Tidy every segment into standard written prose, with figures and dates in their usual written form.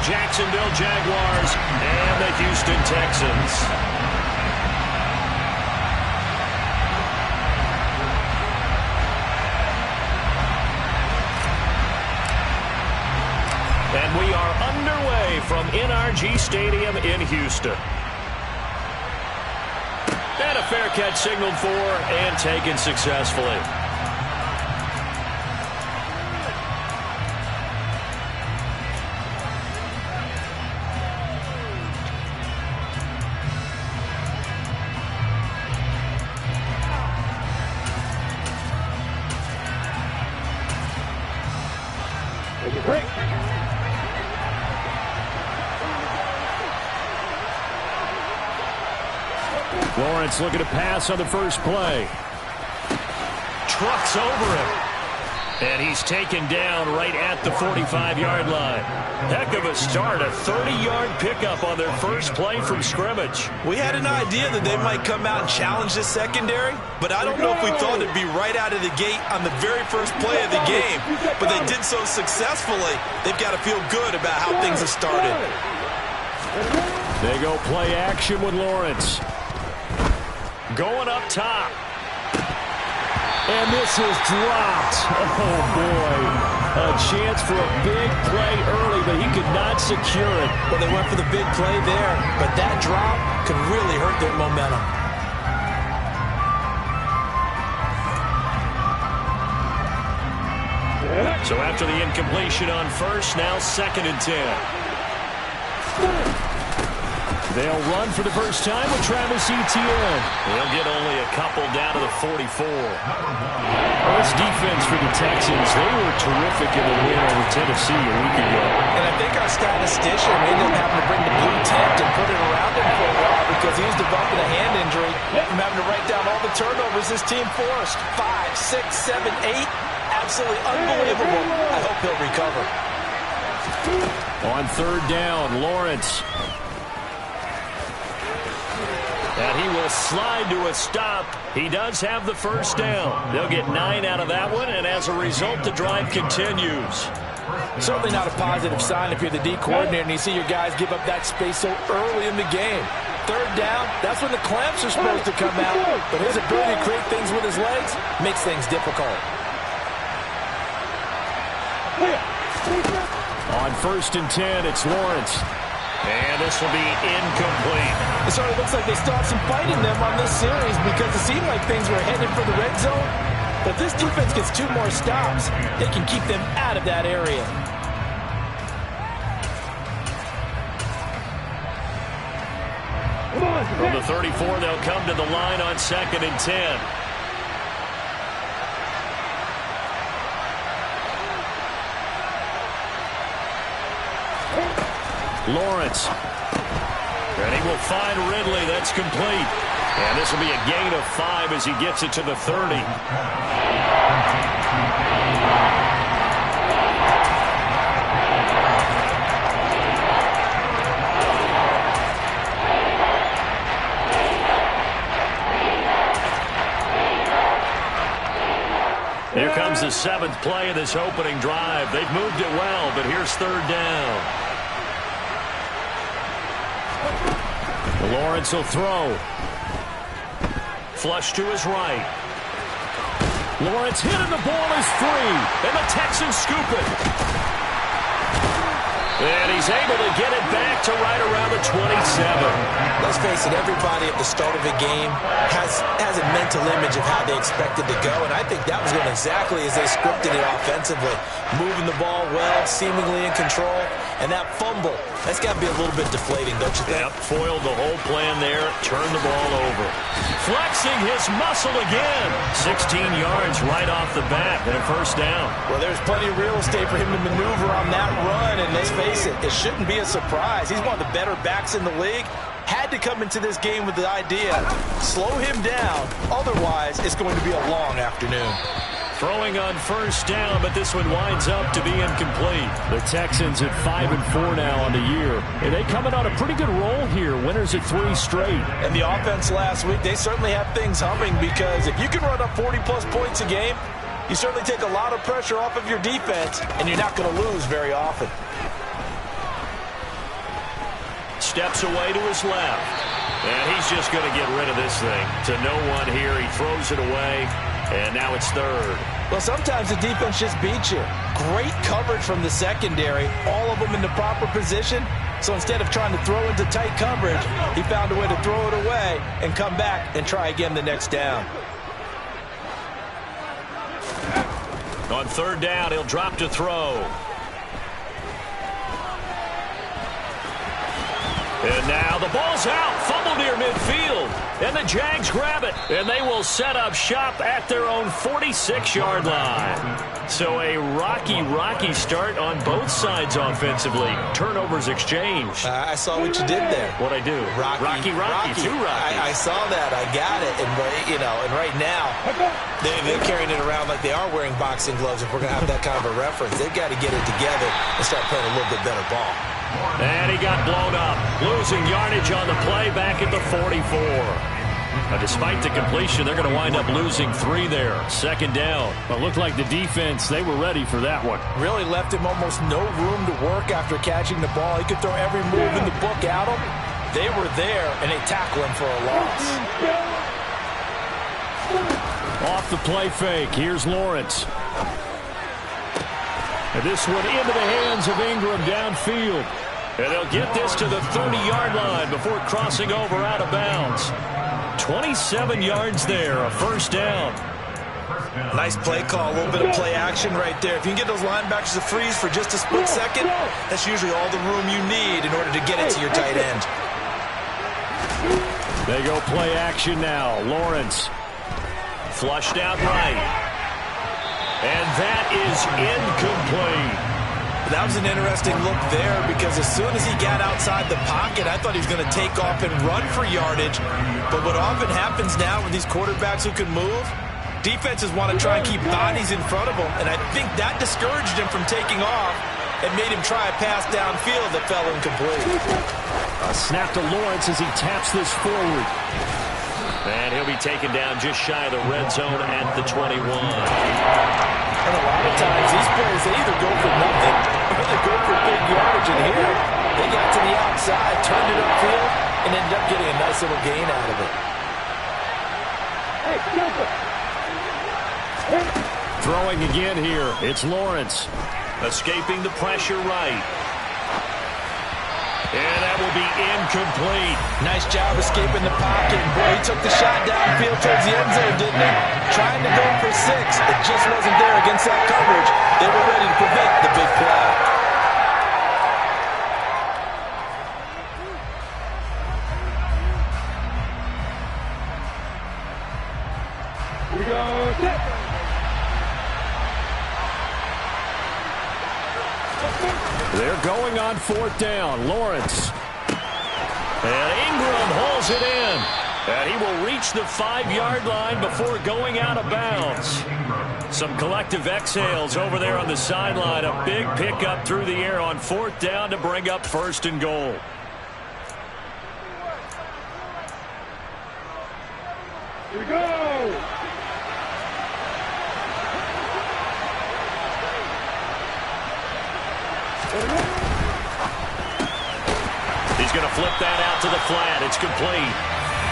Jacksonville Jaguars and the Houston Texans. And we are underway from NRG Stadium in Houston. And a fair catch signaled for and taken successfully. Lawrence looking to pass on the first play. Trucks over him. And he's taken down right at the 45-yard line. Heck of a start, a 30-yard pickup on their first play from scrimmage. We had an idea that they might come out and challenge the secondary, but I don't know if we thought it'd be right out of the gate on the very first play of the game. But they did so successfully, they've got to feel good about how things have started. They go play action with Lawrence. Going up top. And this is dropped. Oh, boy. A chance for a big play early, but he could not secure it. Well, they went for the big play there, but that drop could really hurt their momentum. So after the incompletion on first, now 2nd and 10. They'll run for the first time with Travis Etienne. They'll get only a couple down to the 44. This defense for the Texans, they were terrific in the win over Tennessee a week ago. And I think our statistician made them having to bring the blue tent and put it around him for a while because he was developing a hand injury from having to write down all the turnovers his team forced. 5, 6, 7, 8. Absolutely unbelievable. I hope he'll recover. On 3rd down, Lawrence. And he will slide to a stop. He does have the first down. They'll get 9 out of that one, and as a result, the drive continues. Certainly not a positive sign if you're the D coordinator and you see your guys give up that space so early in the game. 3rd down, that's when the clamps are supposed to come out. But his ability to create things with his legs makes things difficult. On 1st and 10, it's Lawrence. And this will be incomplete. It certainly looks like they still have some fight in them on this series because it seemed like things were headed for the red zone. But if this defense gets 2 more stops, they can keep them out of that area. From the 34, they'll come to the line on 2nd and 10. Lawrence. And he will find Ridley. That's complete. And this will be a gain of 5 as he gets it to the 30. Here comes the 7th play of this opening drive. They've moved it well, but here's 3rd down. Lawrence will throw. Flush to his right. Lawrence hit and the ball is free. And the Texans scoop it. And he's able to get it back to right around the 27. Let's face it, everybody at the start of a game has a mental image of how they expect it to go, and I think that was going exactly as they scripted it offensively. Moving the ball well, seemingly in control, and that fumble, that's got to be a little bit deflating, don't you think? Yep, foiled the whole plan there, turned the ball over. Flexing his muscle again. 16 yards right off the bat and a first down. Well, there's plenty of real estate for him to maneuver on that run, and let's face it, it shouldn't be a surprise. He's one of the better backs in the league. Had to come into this game with the idea, slow him down, otherwise it's going to be a long afternoon. Throwing on first down, but this one winds up to be incomplete. The Texans at 5-4 now on the year. And they coming on a pretty good roll here. Winners at 3 straight. And the offense last week, they certainly have things humming because if you can run up 40-plus points a game, you certainly take a lot of pressure off of your defense, and you're not going to lose very often. steps away to his left. And he's just going to get rid of this thing. To no one here. He throws it away. And now it's third. Well, sometimes the defense just beats you. Great coverage from the secondary. All of them in the proper position. So instead of trying to throw into tight coverage, he found a way to throw it away and come back and try again the next down. On third down, he'll drop to throw. And now the ball's out. Fumble near midfield. And the Jags grab it. And they will set up shop at their own 46-yard line. So a rocky start on both sides offensively. Turnovers exchanged. I saw what you did there. What'd I do? Rocky. Too rocky. I saw that. I got it. And, and right now, they're carrying it around like they are wearing boxing gloves. If we're going to have that kind of a reference, they've got to get it together and start playing a little bit better ball. And he got blown up, losing yardage on the play back at the 44. Now, despite the completion, they're going to wind up losing 3 there. Second down. Well, it looked like the defense, they were ready for that one. Really left him almost no room to work after catching the ball. He could throw every move in the book at him. They were there, and they tackle him for a loss. Off the play fake, here's Lawrence. And this one into the hands of Ingram downfield. And they'll get this to the 30-yard line before crossing over out of bounds. 27 yards there, a first down. Nice play call, a little bit of play action right there. If you can get those linebackers to freeze for just a split second, that's usually all the room you need in order to get it to your tight end. They go play action now. Lawrence. Flushed out right. And that is incomplete. That was an interesting look there because as soon as he got outside the pocket, I thought he was going to take off and run for yardage. But what often happens now with these quarterbacks who can move, defenses want to try and keep bodies in front of them. And I think that discouraged him from taking off and made him try a pass downfield that fell incomplete. A snap to Lawrence as he taps this forward. And he'll be taken down just shy of the red zone at the 21. And a lot of times these players, they either go for nothing or they go for big yardage. And here, they got to the outside, turned it upfield, and ended up getting a nice little gain out of it. Throwing again here, it's Lawrence. Escaping the pressure right. And that will be incomplete. Nice job escaping the pocket. Boy, he took the shot downfield towards the end zone, didn't he? Trying to go for 6. It just wasn't there against that coverage. They were ready to prevent the big play. Here we go. They're going on fourth down. Lawrence. And Ingram hauls it in. And he will reach the 5-yard line before going out of bounds. Some collective exhales over there on the sideline. A big pickup through the air on fourth down to bring up first and goal. Here we go. He's going to flip that out to the flat. It's complete.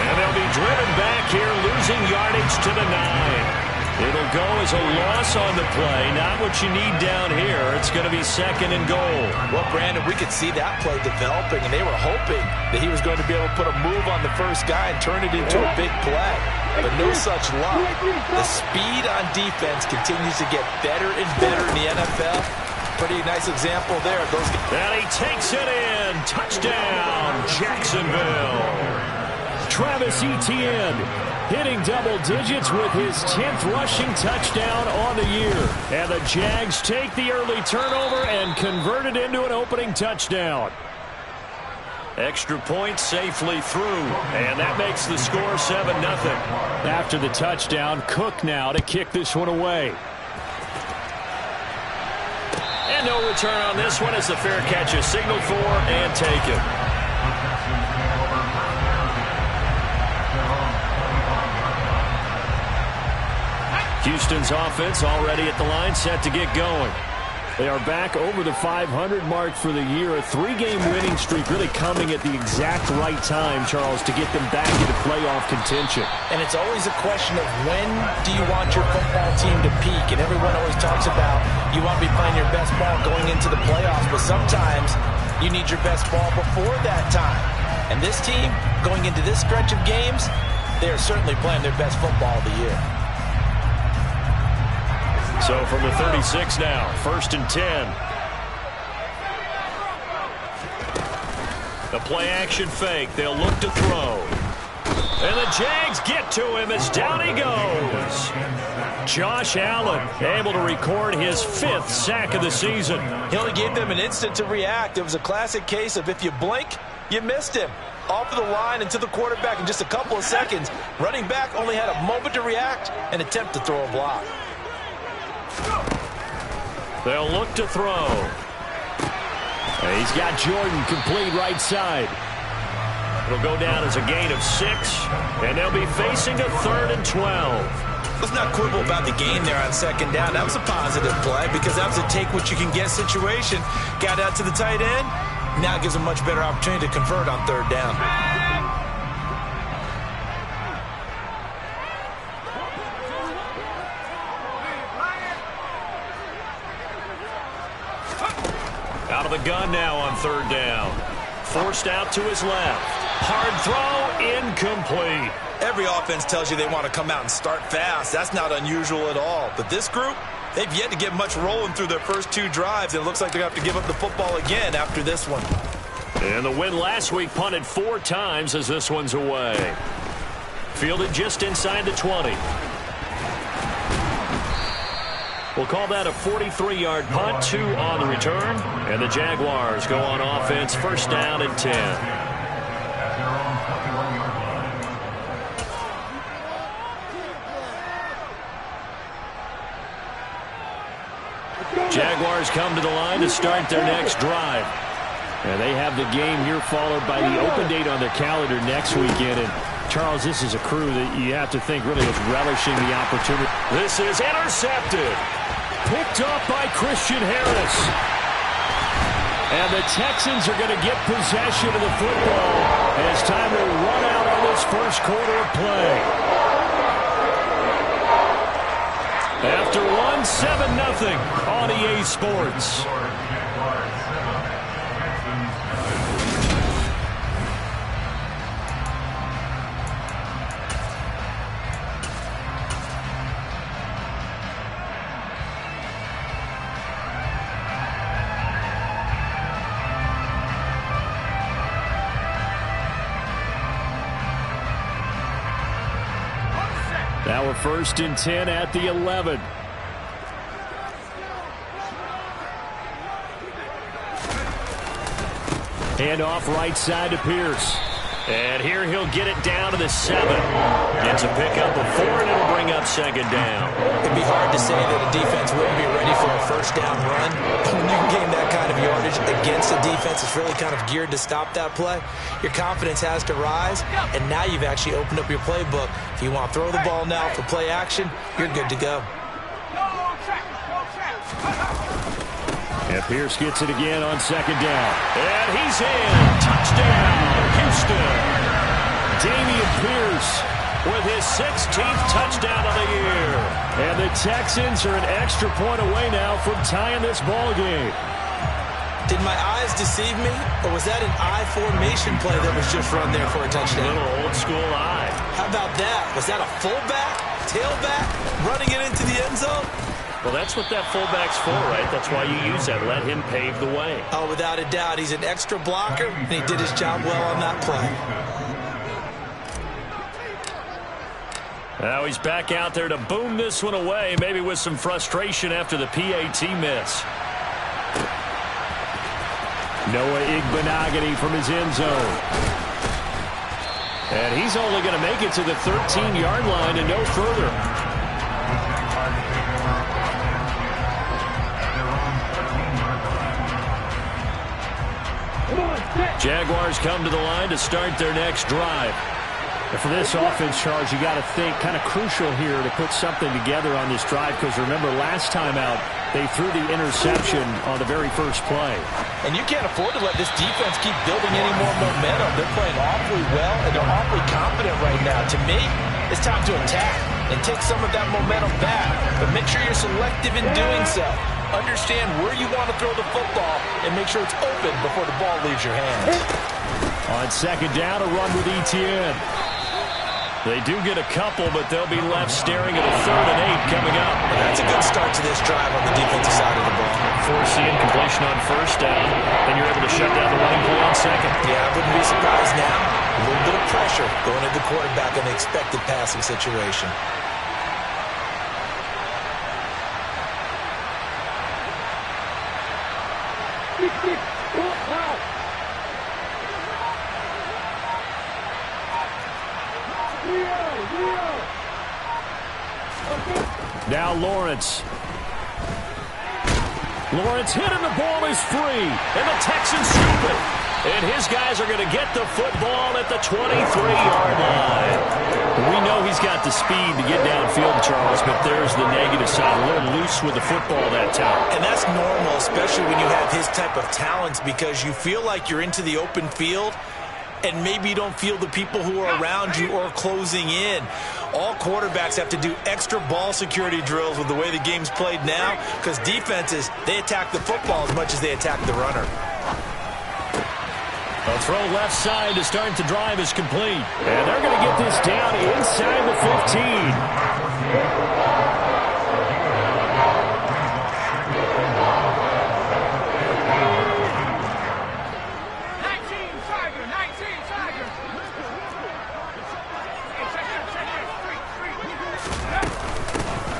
And they'll be driven back here, losing yardage to the 9. It'll go as a loss on the play. Not what you need down here. It's going to be second and goal. Well, Brandon, we could see that play developing, and they were hoping that he was going to be able to put a move on the first guy and turn it into a big play. But no such luck. The speed on defense continues to get better and better in the NFL. Pretty nice example there. And he takes it in. Touchdown, Jacksonville. Travis Etienne hitting double digits with his 10th rushing touchdown on the year. And the Jags take the early turnover and convert it into an opening touchdown. Extra point safely through. And that makes the score 7-0. After the touchdown, Cook now to kick this one away. And no return on this one as the fair catch is signaled for and taken. Houston's offense already at the line, set to get going. They are back over the 500 mark for the year. A 3-game winning streak really coming at the exact right time, Charles, to get them back into playoff contention. And it's always a question of when do you want your football team to peak? And everyone always talks about you want to be playing your best ball going into the playoffs, but sometimes you need your best ball before that time. And this team, going into this stretch of games, they are certainly playing their best football of the year. So from the 36 now, 1st and 10. The play action fake. They'll look to throw. And the Jags get to him as down he goes. Josh Allen able to record his 5th sack of the season. He only gave them an instant to react. It was a classic case of if you blink, you missed him. Off of the line and to the quarterback in just a couple of seconds. Running back only had a moment to react and attempt to throw a block. They'll look to throw. And he's got Jordan complete right side. It'll go down as a gain of 6, and they'll be facing a 3rd and 12. Let's not quibble about the gain there on 2nd down. That was a positive play because that was a take-what-you-can-get situation. Got out to the tight end. Now it gives a much better opportunity to convert on 3rd down. Out of the gun now on 3rd down. Forced out to his left. Hard throw, incomplete. Every offense tells you they want to come out and start fast. That's not unusual at all. But this group, they've yet to get much rolling through their first 2 drives. It looks like they're going to have to give up the football again after this one. And the win last week punted 4 times as this one's away. Fielded just inside the 20. We'll call that a 43-yard punt, 2 on the return. And the Jaguars go on offense, 1st down and 10. Jaguars come to the line to start their next drive. And they have the game here followed by the open date on their calendar next weekend. And Charles, this is a crew that you have to think really is relishing the opportunity. This is intercepted. Picked up by Christian Harris. And the Texans are going to get possession of the football. And it's time to run out on this first quarter of play. After one, 7-0 on EA Sports. Now a 1st and 10 at the 11. Hand off right side to Pierce. And here he'll get it down to the 7. Gets a pickup of 4, and it'll bring up 2nd down. It'd be hard to say that a defense wouldn't be ready for a 1st down run. When you can gain that kind of yardage against a defense that's really kind of geared to stop that play, your confidence has to rise, and now you've actually opened up your playbook. If you want to throw the ball now for play action, you're good to go. And Pierce gets it again on 2nd down. And he's in. Touchdown, Houston. Dameon Pierce with his 16th touchdown of the year. And the Texans are an extra point away now from tying this ball game. Did my eyes deceive me, or was that an I formation play that was just run there for a touchdown? A little old school eye. How about that? Was that a fullback, tailback, running it into the end zone? Well, that's what that fullback's for, right? That's why you use that. Let him pave the way. Oh, without a doubt. He's an extra blocker, and he did his job well on that play. Now he's back out there to boom this one away, maybe with some frustration after the PAT miss. Noah Igbenogany from his end zone. And he's only going to make it to the 13-yard line and no further. Jaguars come to the line to start their next drive. For this offense, Charles, you got to think kind of crucial here to put something together on this drive, because remember last time out they threw the interception on the very first play. And you can't afford to let this defense keep building any more momentum. They're playing awfully well, and they're awfully confident right now. To me, it's time to attack and take some of that momentum back. But make sure you're selective in doing so. Understand where you want to throw the football and make sure it's open before the ball leaves your hands. On second down, a run with Etienne. They do get a couple, but they'll be left staring at a 3rd and 8 coming up. That's a good start to this drive on the defensive side of the ball. Force the incompletion on first down, and you're able to shut down the running play on second. Yeah, I wouldn't be surprised now. A little bit of pressure going at the quarterback in the expected passing situation. Now Lawrence. Lawrence hit and the ball is free. And the Texans scoop it. And his guys are going to get the football at the 23-yard line. We know he's got the speed to get downfield, Charles, but there's the negative side. A little loose with the football that time. And that's normal, especially when you have his type of talents, because you feel like you're into the open field and maybe you don't feel the people who are around you or closing in. All quarterbacks have to do extra ball security drills with the way the game's played now, because defenses, they attack the football as much as they attack the runner. A throw left side to start the drive is complete. And they're going to get this down inside the 15.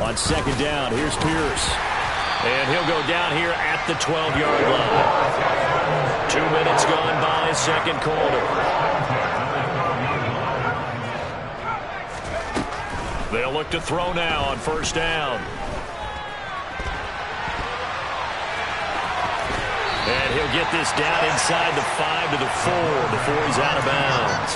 On second down, here's Pierce. And he'll go down here at the 12-yard line. 2 minutes gone by, second quarter. They'll look to throw now on first down. And he'll get this down inside the 5 to the 4 before he's out of bounds.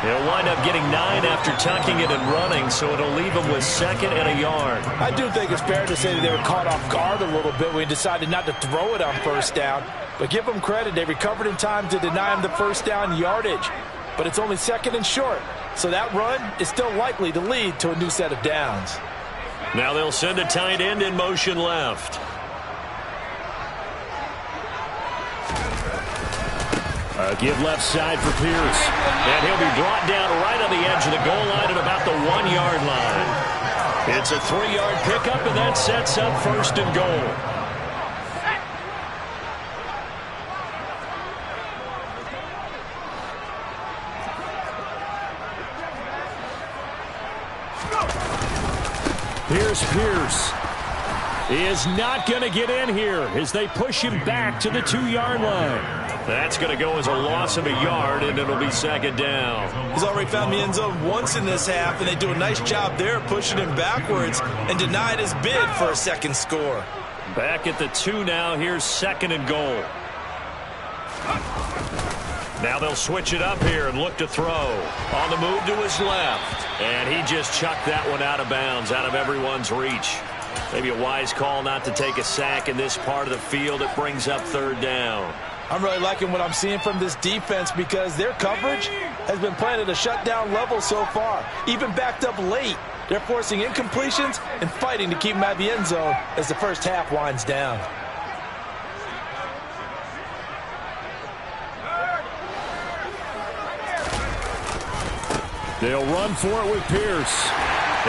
He'll wind up getting 9 after tucking it and running, so it'll leave him with 2nd and a yard. I do think it's fair to say that they were caught off guard a little bit when he decided not to throw it on first down. But give them credit, they recovered in time to deny him the first down yardage. But it's only 2nd and short, so that run is still likely to lead to a new set of downs. Now they'll send a tight end in motion left. Give left side for Pierce. And he'll be brought down right on the edge of the goal line at about the 1-yard line. It's a 3-yard pickup, and that sets up 1st and goal. Pierce is not going to get in here as they push him back to the 2-yard line. That's going to go as a loss of a yard, and it'll be 2nd down. He's already found the end zone once in this half, and they do a nice job there pushing him backwards and denied his bid for a 2nd score. Back at the 2 now. Here's 2nd and goal. Now they'll switch it up here and look to throw. On the move to his left. And he just chucked that one out of bounds, out of everyone's reach. Maybe a wise call not to take a sack in this part of the field. It brings up 3rd down. I'm really liking what I'm seeing from this defense because their coverage has been playing at a shutdown level so far. Even backed up late, they're forcing incompletions and fighting to keep them out of the end zone as the first half winds down. They'll run for it with Pierce.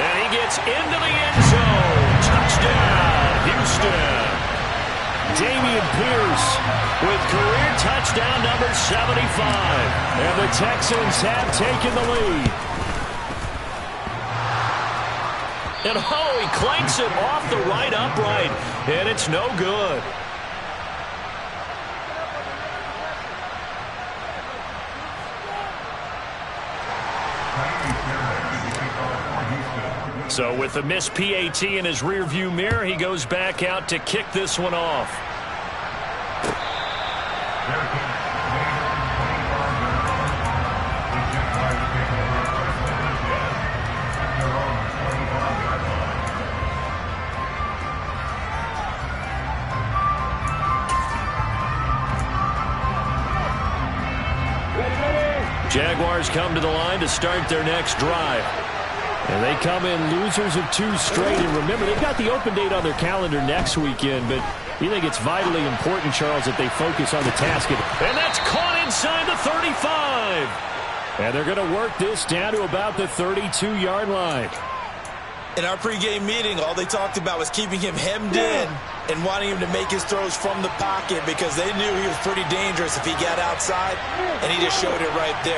And he gets into the end zone. Touchdown, Houston. Dameon Pierce with career touchdown number 75. And the Texans have taken the lead. And he clanks it off the right upright. And it's no good. So with the missed PAT in his rearview mirror, he goes back out to kick this one off. Jaguars come to the line to start their next drive. And they come in losers of 2 straight. And remember, they've got the open date on their calendar next weekend. But you think it's vitally important, Charles, that they focus on the task. And that's caught inside the 35. And they're going to work this down to about the 32-yard line. In our pregame meeting, all they talked about was keeping him hemmed in and wanting him to make his throws from the pocket because they knew he was pretty dangerous if he got outside, and he just showed it right there.